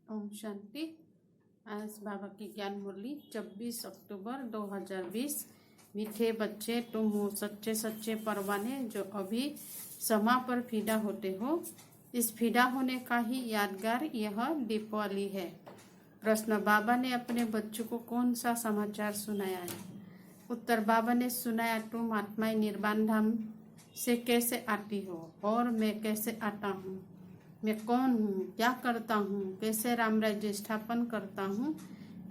ओम शांति। आज बाबा की ज्ञान मुरली 24 अक्टूबर 2020। मीठे बच्चे, तुम हो सच्चे सच्चे परवाने जो अभी समा पर फीदा होते हो। इस फीदा होने का ही यादगार यह दीपावली है। प्रश्न, बाबा ने अपने बच्चों को कौन सा समाचार सुनाया है? उत्तर, बाबा ने सुनाया, तुम आत्माएं निर्वाण धाम से कैसे आती हो और मैं कैसे आता हूँ। मैं कौन हूँ, क्या करता हूँ, कैसे राम राज्य स्थापन करता हूँ,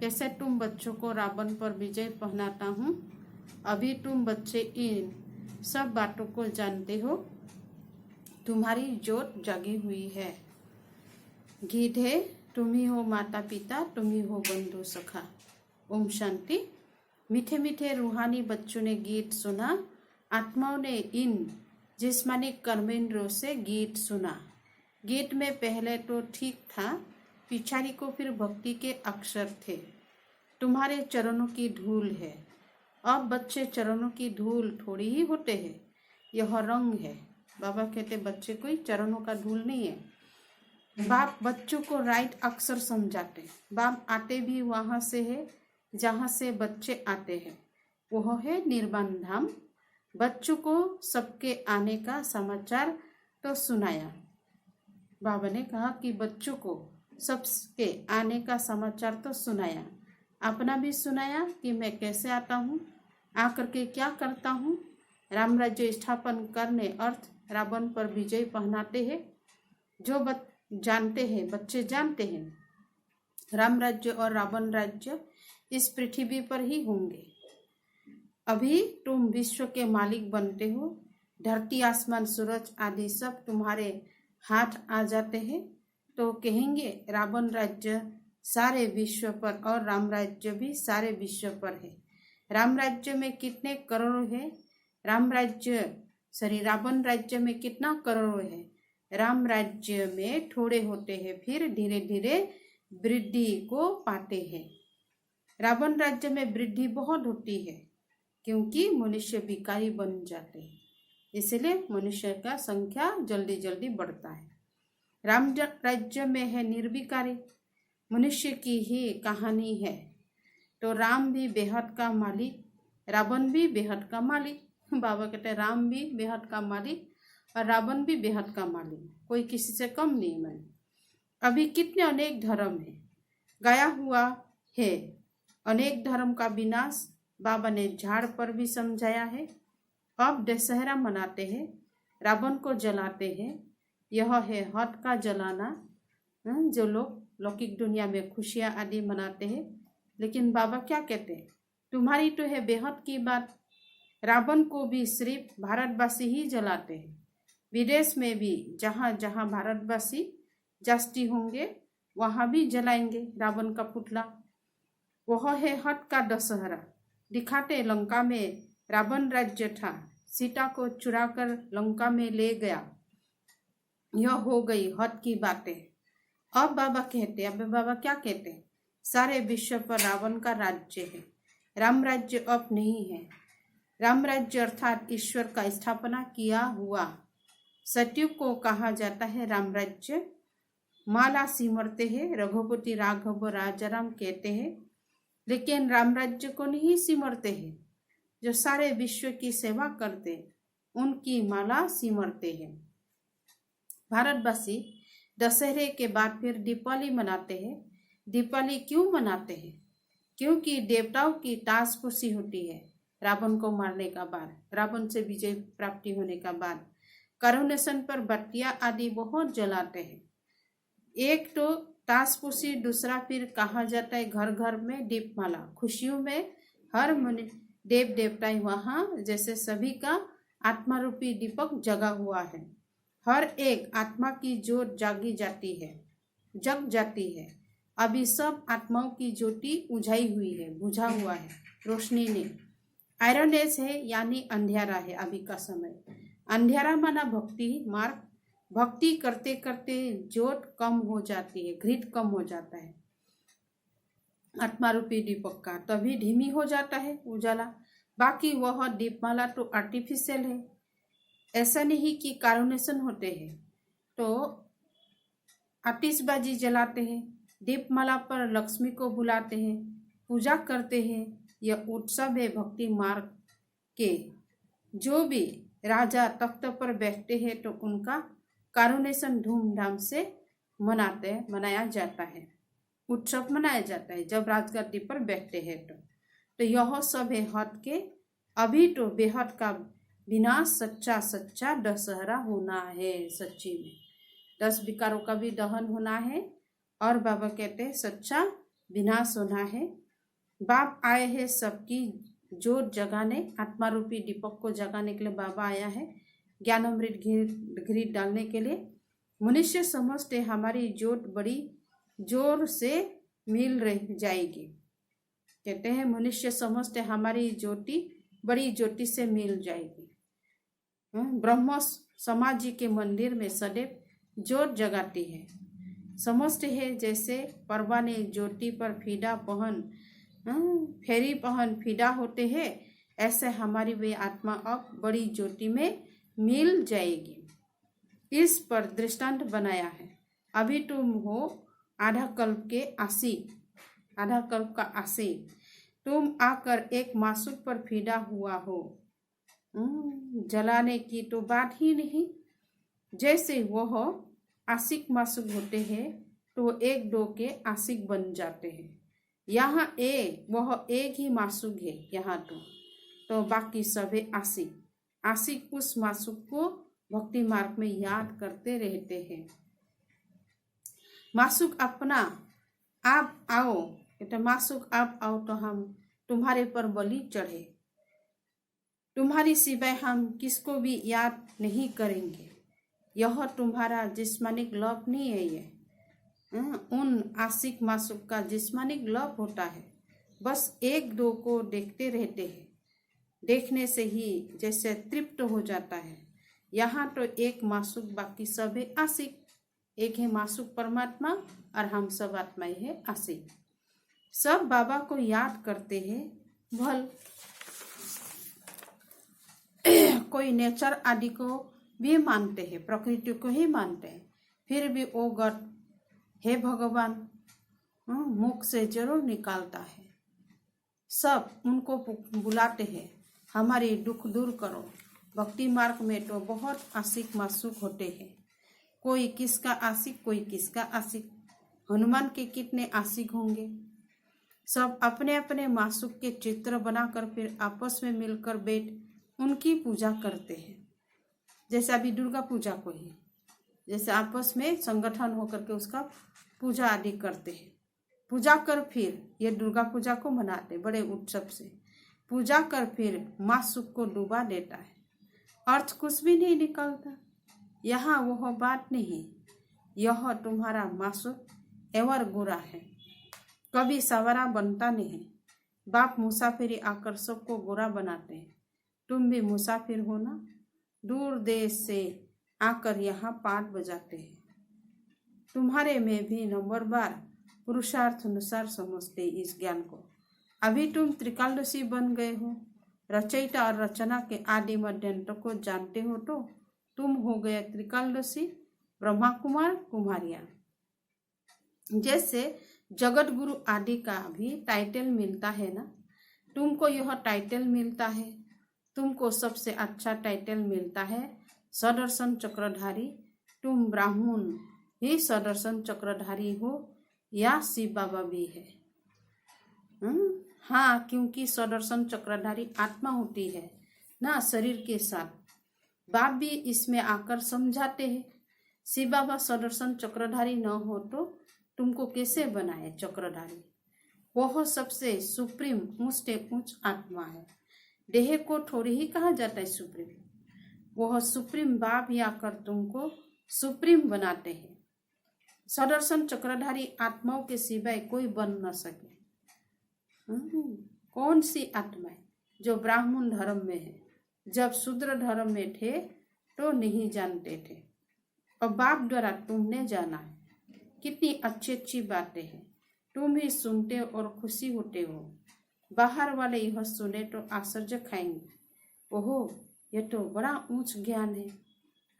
कैसे तुम बच्चों को रावण पर विजय पहनाता हूँ। अभी तुम बच्चे इन सब बातों को जानते हो। तुम्हारी जोत जगी हुई है। गीत है, तुम ही हो माता पिता, तुम ही हो बंधु सखा। ओम शांति। मीठे मीठे रूहानी बच्चों ने गीत सुना। आत्माओं ने इन जिस्मानी कर्मेंद्रों से गीत सुना। गीत में पहले तो ठीक था, पिछाड़ी को फिर भक्ति के अक्षर थे। तुम्हारे चरणों की धूल है। अब बच्चे चरणों की धूल थोड़ी ही होते हैं, यह रंग है। बाबा कहते बच्चे कोई चरणों का धूल नहीं है। बाप बच्चों को राइट अक्षर समझाते। बाप आते भी वहां से है जहां से बच्चे आते हैं, वह है निर्वाण धाम। बच्चों को सबके आने का समाचार तो सुनाया। बाबा ने कहा कि बच्चों को सबके आने का समाचार तो सुनाया, अपना भी सुनाया कि मैं कैसे आता हूँ, आकर के क्या करता हूँ। राम राज्य स्थापन करने अर्थ रावण पर विजय पहनाते हैं। जो जानते हैं, बच्चे जानते हैं, राम राज्य और रावण राज्य इस पृथ्वी पर ही होंगे। अभी तुम विश्व के मालिक बनते हो। धरती, आसमान, सूरज आदि सब तुम्हारे हाथ आ जाते हैं तो कहेंगे रावण राज्य सारे विश्व पर और राम राज्य भी सारे विश्व पर है। राम राज्य में कितने करोड़ है, रावण राज्य में कितना करोड़ है। राम राज्य में थोड़े होते हैं, फिर धीरे धीरे वृद्धि को पाते हैं। रावण राज्य में वृद्धि बहुत होती है क्योंकि मनुष्य भिखारी बन जाते हैं, इसलिए मनुष्य का संख्या जल्दी जल्दी बढ़ता है। राम राज्य में है निर्विकारी, मनुष्य की ही कहानी है। तो राम भी बेहद का मालिक, रावण भी बेहद का मालिक। बाबा कहते हैं राम भी बेहद का मालिक और रावण भी बेहद का मालिक, कोई किसी से कम नहीं है। अभी कितने अनेक धर्म है, गाया हुआ है। अनेक धर्म का विनाश बाबा ने झाड़ पर भी समझाया है। अब दशहरा मनाते हैं, रावण को जलाते हैं। यह है हट का जलाना, जो लोग लौकिक दुनिया में खुशियां आदि मनाते हैं। लेकिन बाबा क्या कहते हैं, तुम्हारी तो है बेहद की बात। रावण को भी सिर्फ भारतवासी ही जलाते हैं। विदेश में भी जहाँ जहाँ भारतवासी जास्ती होंगे वहां भी जलाएंगे रावण का पुतला। वह है हट का दशहरा। दिखाते लंका में रावण राज्य था, सीता को चुराकर लंका में ले गया। यह हो गई हट की बातें। अब बाबा क्या कहते हैं, सारे विश्व पर रावण का राज्य है, राम राज्य अब नहीं है। राम राज्य अर्थात ईश्वर का स्थापना किया हुआ सतयुग को कहा जाता है राम राज्य। माला सिमरते हैं, रघुपति राघव राजाराम कहते हैं, लेकिन राम राज्य को नहीं सिमरते हैं। जो सारे विश्व की सेवा करते उनकी माला सिमरते हैं। भारतवासी दशहरे के बाद फिर दीपावली मनाते हैं। दीपावली क्यों मनाते हैं? क्योंकि देवताओं की ताजपोशी होती है। रावण को मारने का बाद, रावण से विजय प्राप्ति होने का बाद करुणेशन पर बत्तियां आदि बहुत जलाते हैं। एक तो ताजपोशी, दूसरा फिर कहा जाता है घर घर में दीपमाला। खुशियों में हर देव देवताएं वहां जैसे सभी का आत्मा रूपी दीपक जगा हुआ है। हर एक आत्मा की जोत जग जाती है। अभी सब आत्माओं की ज्योति बुझाई हुई है, बुझा हुआ है रोशनी ने। आयरन एज है यानी अंधेरा है अभी का समय। अंधेरा माना भक्ति मार्ग। भक्ति करते करते जोत कम हो जाती है, घृत कम हो जाता है आत्मा रूपी दीपक का, तभी धीमी हो जाता है उजाला। बाकी वह दीपमाला तो आर्टिफिशियल है। ऐसा नहीं कि कारुनेशन होते हैं तो आतिशबाजी जलाते हैं, दीपमाला पर लक्ष्मी को बुलाते हैं, पूजा करते हैं। यह उत्सव है भक्ति मार्ग के। जो भी राजा तख्त पर बैठते हैं तो उनका कारुनेशन धूमधाम से मनाया जाता है, उत्सव मनाया जाता है जब राजगद्दी पर बैठते हैं तो यह सब है हद के। अभी तो बेहद का विनाश सच्चा सच्चा दशहरा होना है। सच्ची में 10 विकारों का भी दहन होना है और बाबा कहते हैं सच्चा विनाश होना है। बाप आए हैं सबकी जोत जगाने, आत्मा रूपी दीपक को जगाने के लिए बाबा आया है, ज्ञान अमृत घृत डालने के लिए। मनुष्य समझते हमारी जोत बड़ी जोर से मिल रही जाएगी। कहते हैं मनुष्य समझते हमारी ज्योति बड़ी ज्योति से मिल जाएगी। ब्रह्म समाज जी के मंदिर में सदैव जोत जगाती है। समझते हैं जैसे परवाने ज्योति पर फीदा पहन फेरी पहन फीदा होते हैं, ऐसे हमारी वे आत्मा अब बड़ी ज्योति में मिल जाएगी। इस पर दृष्टांत बनाया है। अभी तुम हो आधा कल्प के आशिक, आधा कल्प का आशिक। तुम आकर एक मासूक पर फीदा हुआ हो, जलाने की तो बात ही नहीं। जैसे वह आशिक मासूक होते हैं तो एक दो के आशिक बन जाते हैं। यहाँ वह एक ही मासूक है यहाँ तो बाकी सभी आशिक। आशिक उस मासूक को भक्ति मार्ग में याद करते रहते हैं। मासूक अपना आप आओ, कहते मासूक आप आओ तो हम तुम्हारे पर बलि चढ़े। तुम्हारी सिवाय हम किसको भी याद नहीं करेंगे। यह तुम्हारा जिस्मानिक लव नहीं है। ये उन आशिक मासूक का जिस्मानिक लव होता है। बस एक दो को देखते रहते हैं, देखने से ही जैसे तृप्त हो जाता है। यहाँ तो एक मासूक बाकी सब है आशिक। एक है मासूक परमात्मा और हम सब आत्माएं है आशिक। सब बाबा को याद करते हैं। भल कोई नेचर आदि को भी मानते हैं, प्रकृति को ही मानते हैं, फिर भी ओ गॉड हे भगवान मुख से जरूर निकालता है। सब उनको बुलाते हैं, हमारी दुख दूर करो। भक्ति मार्ग में तो बहुत आशिक मासूक होते हैं। कोई किसका आशिक, कोई किसका आशिक। हनुमान के कितने आशिक होंगे। सब अपने अपने मासूक के चित्र बनाकर फिर आपस में मिलकर बैठ उनकी पूजा करते हैं। जैसे अभी दुर्गा पूजा को ही जैसे आपस में संगठन होकर के उसका पूजा आदि करते हैं। पूजा कर फिर ये दुर्गा पूजा को मनाते बड़े उत्सव से। पूजा कर फिर मासूक को डुबा देता है, अर्थ कुछ भी नहीं निकलता। यहाँ वह बात नहीं। यह तुम्हारा मासूक एवर गोरा है, कभी सवारा बनता नहीं। बाप मुसाफिरी आकर सबको गोरा बनाते हैं। तुम भी मुसाफिर हो ना, दूर देश से आकर यहाँ पाठ बजाते हैं। तुम्हारे में भी नंबरवार पुरुषार्थ अनुसार समझते इस ज्ञान को। अभी तुम त्रिकालदर्शी बन गए हो। रचयिता और रचना के आदि मध्यंतर को जानते हो तो तुम हो गए त्रिकालदर्शी ब्रह्मा कुमार कुमारियां। जैसे जगत गुरु आदि का भी टाइटल मिलता है ना, तुमको यह टाइटल मिलता है। तुमको सबसे अच्छा टाइटल मिलता है सदर्शन चक्रधारी। तुम ब्राह्मण ही सदर्शन चक्रधारी हो या शिव बाबा भी है। हाँ, क्योंकि सदर्शन चक्रधारी आत्मा होती है ना शरीर के साथ। बाप भी इसमें आकर समझाते हैं। शिव बाबा सदर्शन चक्रधारी न हो तो तुमको कैसे बनाए चक्रधारी। वह सबसे सुप्रीम उच्च आत्मा है। देह को थोड़ी ही कहा जाता है सुप्रीम। वह सुप्रीम बाप ही आकर तुमको सुप्रीम बनाते हैं। सदर्शन चक्रधारी आत्माओं के सिवाय कोई बन न सके। कौन सी आत्माएं जो ब्राह्मण धर्म में है, जब शूद्र धर्म में थे तो नहीं जानते थे, और बाप द्वारा तुमने जाना है। कितनी अच्छी अच्छी बातें हैं, तुम ही सुनते और खुशी होते हो। बाहर वाले यह सुने तो आश्चर्य खाएंगे, ओहो ये तो बड़ा ऊंच ज्ञान है।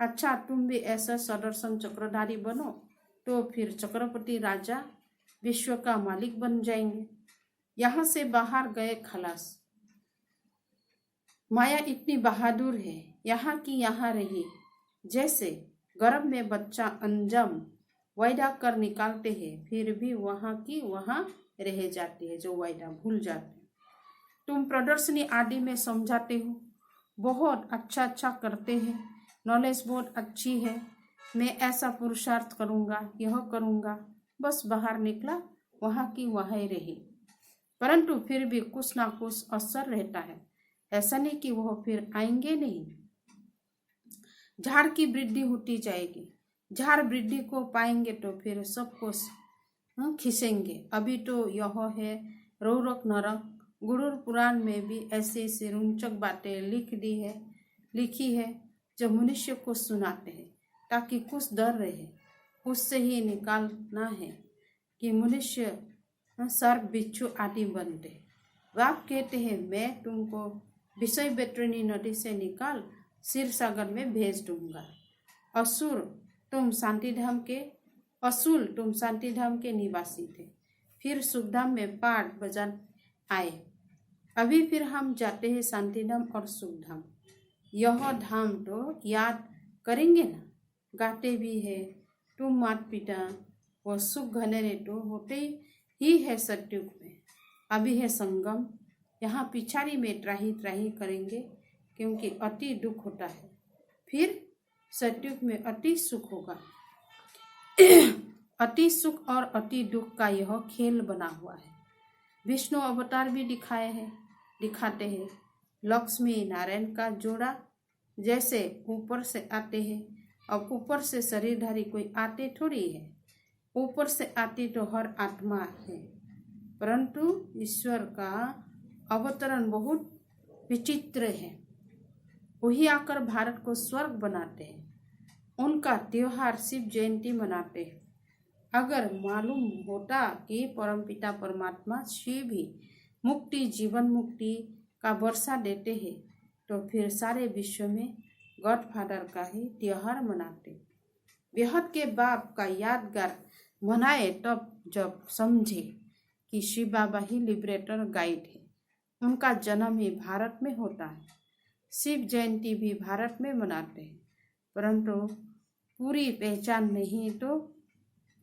अच्छा, तुम भी ऐसा सदर्शन चक्रधारी बनो तो फिर चक्रवर्ती राजा विश्व का मालिक बन जाएंगे। यहाँ से बाहर गए खलास। माया इतनी बहादुर है, यहाँ की यहाँ रही। जैसे गर्भ में बच्चा अंजाम वायदा कर निकालते हैं, फिर भी वहाँ की वहाँ रह जाती है, जो वायदा भूल जाते हैं। तुम प्रदर्शनी आदि में समझाते हो, बहुत अच्छा करते हैं, नॉलेज बहुत अच्छी है, मैं ऐसा पुरुषार्थ करूँगा, यह करूँगा, बस बाहर निकला, वहाँ की वहाँ रही। परंतु फिर भी कुछ ना कुछ असर रहता है। ऐसा नहीं कि वह फिर आएंगे नहीं। झाड़ की वृद्धि होती जाएगी। झाड़ वृद्धि को पाएंगे तो फिर सब कुछ खींचेंगे। अभी तो यह है रौरक नरक। गुरु पुराण में भी ऐसी रोचक बातें लिखी है जो मनुष्य को सुनाते हैं ताकि कुछ डर रहे। उससे ही निकालना है कि मनुष्य सर्प बिच्छू आदि बनते। बाप कहते हैं, मैं तुमको विषय बैतरणी नदी से निकाल क्षीर सागर में भेज दूंगा। असूल तुम शांति धाम के निवासी थे, फिर सुखधाम में पाठ बजान आए। अभी फिर हम जाते हैं शांतिधाम और सुखधाम। यह धाम तो याद करेंगे ना, गाते भी है। तुम मात पिता वो सुख घनेरे तो होते ही है सत्युग में। अभी है संगम, यहाँ पिछाड़ी में त्राही करेंगे क्योंकि अति दुख होता है। फिर सत्युग में अति सुख होगा। अति सुख और अति दुख का यह खेल बना हुआ है। विष्णु अवतार भी दिखाते हैं। लक्ष्मी नारायण का जोड़ा जैसे ऊपर से आते हैं। अब ऊपर से शरीरधारी कोई आते थोड़ी है, ऊपर से आती तो हर आत्मा है। परंतु ईश्वर का अवतरण बहुत विचित्र है। वही आकर भारत को स्वर्ग बनाते हैं। उनका त्योहार शिव जयंती मनाते हैं। अगर मालूम होता कि परमपिता परमात्मा शिव ही मुक्ति जीवन मुक्ति का वर्षा देते हैं तो फिर सारे विश्व में गॉडफादर का ही त्योहार मनाते। बेहद के बाप का यादगार मनाए तब जब समझे कि शिव बाबा ही लिबरेटर गाइड है। उनका जन्म ही भारत में होता है। शिव जयंती भी भारत में मनाते हैं, परंतु पूरी पहचान नहीं तो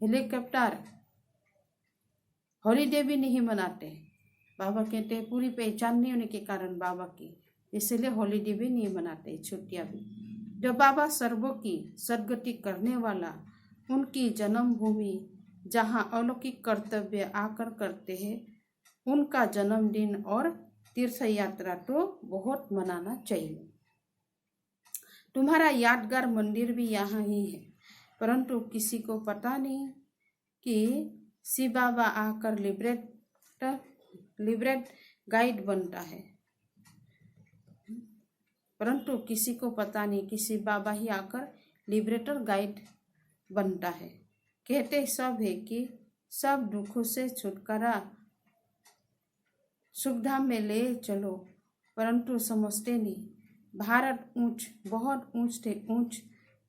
हेलीकॉप्टर हॉलीडे भी नहीं मनाते। बाबा कहते हैं पूरी पहचान नहीं होने के कारण बाबा की, इसलिए हॉलीडे भी नहीं मनाते, छुट्टियां भी। जब बाबा सर्वों की सदगति करने वाला, उनकी जन्मभूमि जहाँ अलौकिक कर्तव्य आकर करते हैं, उनका जन्मदिन और तीर्थ यात्रा तो बहुत मनाना चाहिए। तुम्हारा यादगार मंदिर भी यहाँ ही है, परंतु किसी को पता नहीं कि शिव बाबा आकर लिबरेट गाइड बनता है। परंतु किसी को पता नहीं कि शिव बाबा ही आकर लिबरेटर गाइड बनता है। कहते सब है कि सब दुखों से छुटकारा सुखधाम में ले चलो, परंतु समझते नहीं। भारत बहुत ऊंच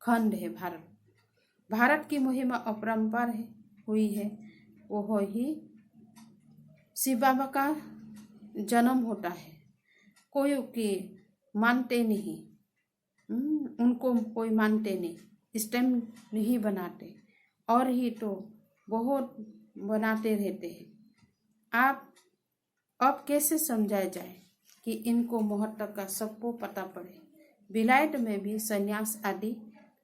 खंड है। भारत की महिमा अपरंपार हुई है। वो ही शिव बाबा का जन्म होता है। कोई की मानते नहीं, उनको कोई मानते नहीं, इस टाइम नहीं बनाते, और ही तो बहुत बनाते रहते हैं। आप अब कैसे समझाया जाए कि इनको महत्व का सबको पता पड़े। विलायत में भी संन्यास आदि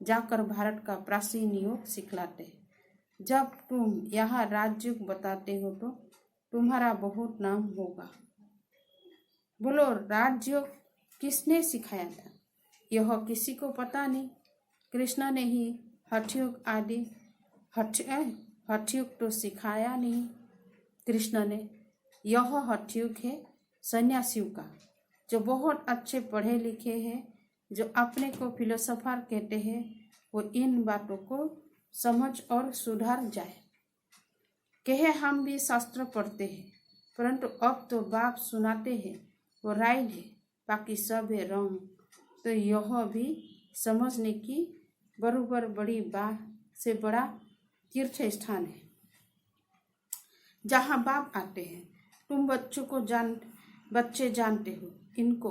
जाकर भारत का प्राचीन योग सिखलाते हैं। जब तुम यहाँ राजयोग बताते हो तो तुम्हारा बहुत नाम होगा। बोलो, राजयोग किसने सिखाया था? यह किसी को पता नहीं। कृष्ण ने ही हठयोग आदि हठयोग तो सिखाया नहीं। कृष्ण ने यह हठयोग है सन्यासियों का, जो बहुत अच्छे पढ़े लिखे हैं, जो अपने को फिलोसोफर कहते हैं, वो इन बातों को समझ और सुधार जाए। कहे हम भी शास्त्र पढ़ते हैं, परंतु अब तो बाप सुनाते हैं, वो राइट है, बाकी सब है रंग। तो यह भी समझने की बराबर बड़ी बात से बड़ा तीर्थ स्थान है। जहाँ बाप आते हैं। तुम बच्चे जानते हो, इनको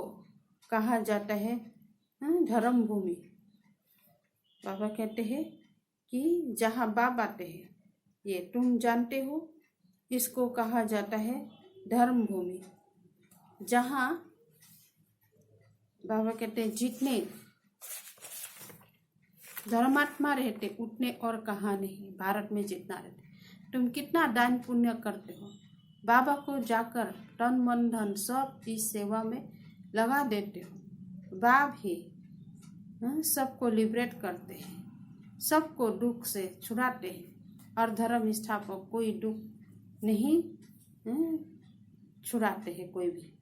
कहा जाता है धर्म भूमि। बाबा कहते हैं कि जहाँ बाप आते हैं, ये तुम जानते हो, इसको कहा जाता है धर्म भूमि। जहाँ बाबा कहते हैं जितने धर्मात्मा रहते उतने और कहाँ नहीं, भारत में जितना रहते। तुम कितना दान पुण्य करते हो, बाबा को जाकर तन मन धन सब इस सेवा में लगा देते हो। बाप ही सबको लिबरेट करते हैं, सबको दुख से छुड़ाते हैं, और धर्म स्थापक कोई दुख नहीं छुड़ाते हैं कोई भी।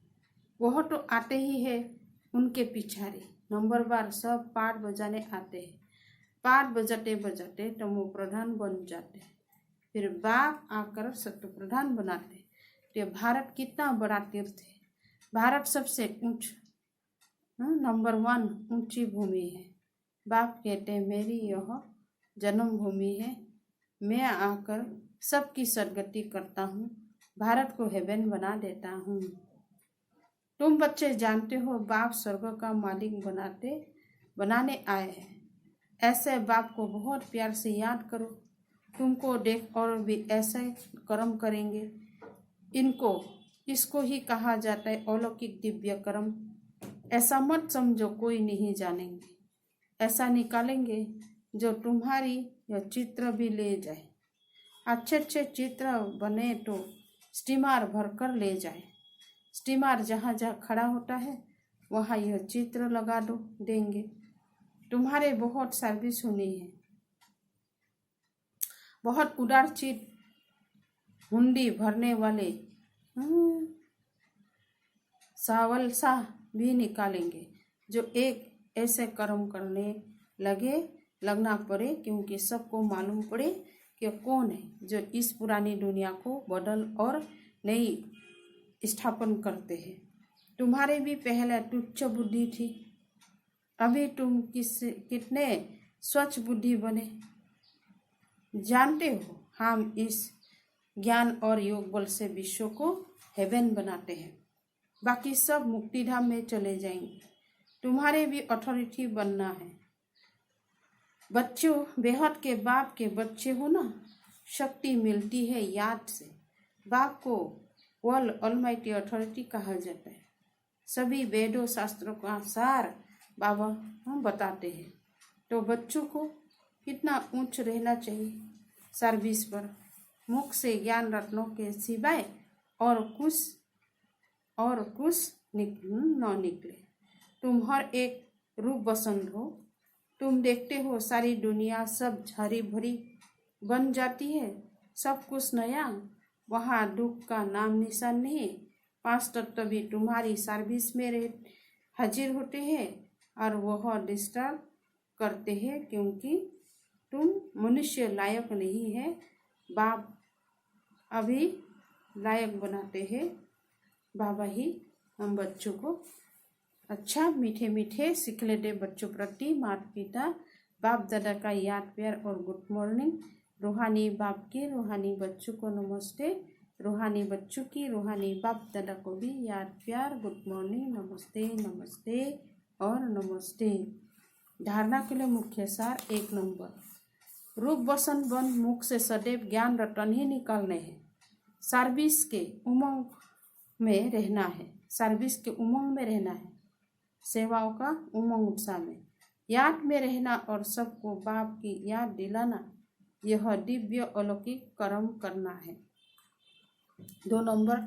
वह तो आते ही है उनके पिछाड़ी नंबर बार सब पाठ बजाने आते हैं। पाठ बजाते बजाते तमो प्रधान बन जाते हैं, फिर बाप आकर सत्य प्रधान बनाते हैं। तो भारत कितना बड़ा तीर्थ है। भारत सबसे नंबर 1 ऊंची भूमि है। बाप कहते हैं मेरी यह जन्मभूमि है, मैं आकर सबकी सदगति करता हूँ, भारत को हेवन बना देता हूँ। तुम बच्चे जानते हो बाप स्वर्ग का मालिक बनाने आए हैं। ऐसे बाप को बहुत प्यार से याद करो। तुमको देख और भी ऐसे कर्म करेंगे। इसको ही कहा जाता है अलौकिक दिव्य कर्म। ऐसा मत समझो कोई नहीं जानेंगे। ऐसा निकालेंगे जो तुम्हारी यह चित्र भी ले जाए। अच्छे अच्छे चित्र बने तो स्टीमर भरकर ले जाए। स्टीमर जहाँ जहाँ खड़ा होता है वहाँ यह चित्र लगा देंगे। तुम्हारे बहुत सर्विस होनी है। बहुत उदार चित हुंडी भरने वाले सावलसा भी निकालेंगे, जो एक ऐसे कर्म करने लगना पड़े, क्योंकि सबको मालूम पड़े कि कौन है जो इस पुरानी दुनिया को बदल और नई स्थापन करते हैं। तुम्हारे भी पहले तुच्छ बुद्धि थी, अभी तुम कितने स्वच्छ बुद्धि बने। जानते हो हम इस ज्ञान और योग बल से विश्व को हेवन बनाते हैं, बाकी सब मुक्तिधाम में चले जाएंगे। तुम्हारे भी अथॉरिटी बनना है। बच्चों, बेहद के बाप के बच्चे हो ना, शक्ति मिलती है याद से। बाप को वर्ल्ड ऑलमाइटी अथॉरिटी कहा जाता है। सभी वेदों शास्त्रों का सार बाबा हम बताते हैं। तो बच्चों को कितना ऊंच रहना चाहिए सर्विस पर। मुख से ज्ञान रत्नों के सिवाय और कुछ न निकले। तुम हर एक रूप बसंत हो। तुम देखते हो सारी दुनिया सब हरी भरी बन जाती है, सब कुछ नया। वहाँ दुख का नाम निशान नहीं। 5 तत्व भी तुम्हारी सर्विस में हाजिर होते हैं और वह डिस्टर्ब करते हैं, क्योंकि तुम मनुष्य लायक नहीं है। बाप अभी लायक बनाते हैं। बाबा ही हम बच्चों को अच्छा मीठे मीठे सीख लेते। बच्चों प्रति माता पिता बाप दादा का याद प्यार और गुड मॉर्निंग। रूहानी बाप के रूहानी बच्चों को नमस्ते। रूहानी बच्चों की रूहानी बाप दादा को भी याद प्यार गुड मॉर्निंग, नमस्ते नमस्ते और नमस्ते। धारणा के लिए मुख्य सार 1 नंबर, रूप बसन बन मुख से सदैव ज्ञान रटन ही निकालने हैं। सर्विस के उमंग में रहना है। सर्विस के उमंग में रहना है। सेवाओं का उमंग उत्साह में याद में रहना और सबको बाप की याद दिलाना, यह दिव्य अलौकिक कर्म करना है। 2 नंबर,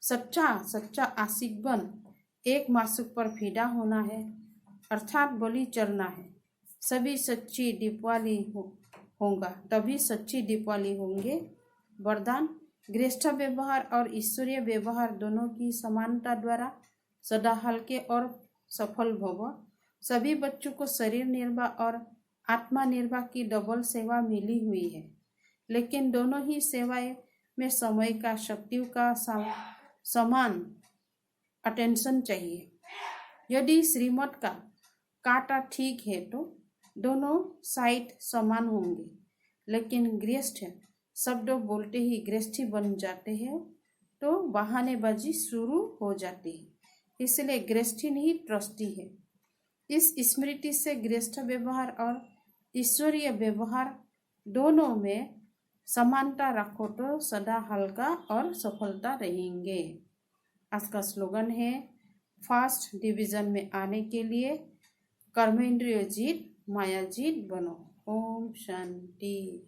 सच्चा आशिक बन एक मासूक पर फिदा होना है, अर्थात बलि चढ़ना है। सभी सच्ची दीपावली होगा, तभी सच्ची दीपावली होंगे। वरदान, गृहस्थ व्यवहार और ईश्वरीय व्यवहार दोनों की समानता द्वारा सदा हल्के और सफल भव। सभी बच्चों को शरीर निर्वाह और आत्मा निर्वाह की डबल सेवा मिली हुई है, लेकिन दोनों ही सेवाएं में समय का शक्तियों का समान अटेंशन चाहिए। यदि श्रीमत का काटा ठीक है तो दोनों साइड समान होंगे, लेकिन गृहस्थ शब्द बोलते ही गृहस्थी बन जाते हैं तो बहानेबाजी शुरू हो जाती है, इसलिए गृहस्थी नहीं ट्रस्टी है। इस स्मृति से गृहस्थ व्यवहार और ईश्वरीय व्यवहार दोनों में समानता रखो तो सदा हल्का और सफलता रहेंगे। आज का स्लोगन है, फर्स्ट डिवीजन में आने के लिए कर्मेंद्रिय जीत माया जीत बनो। ओम शांति।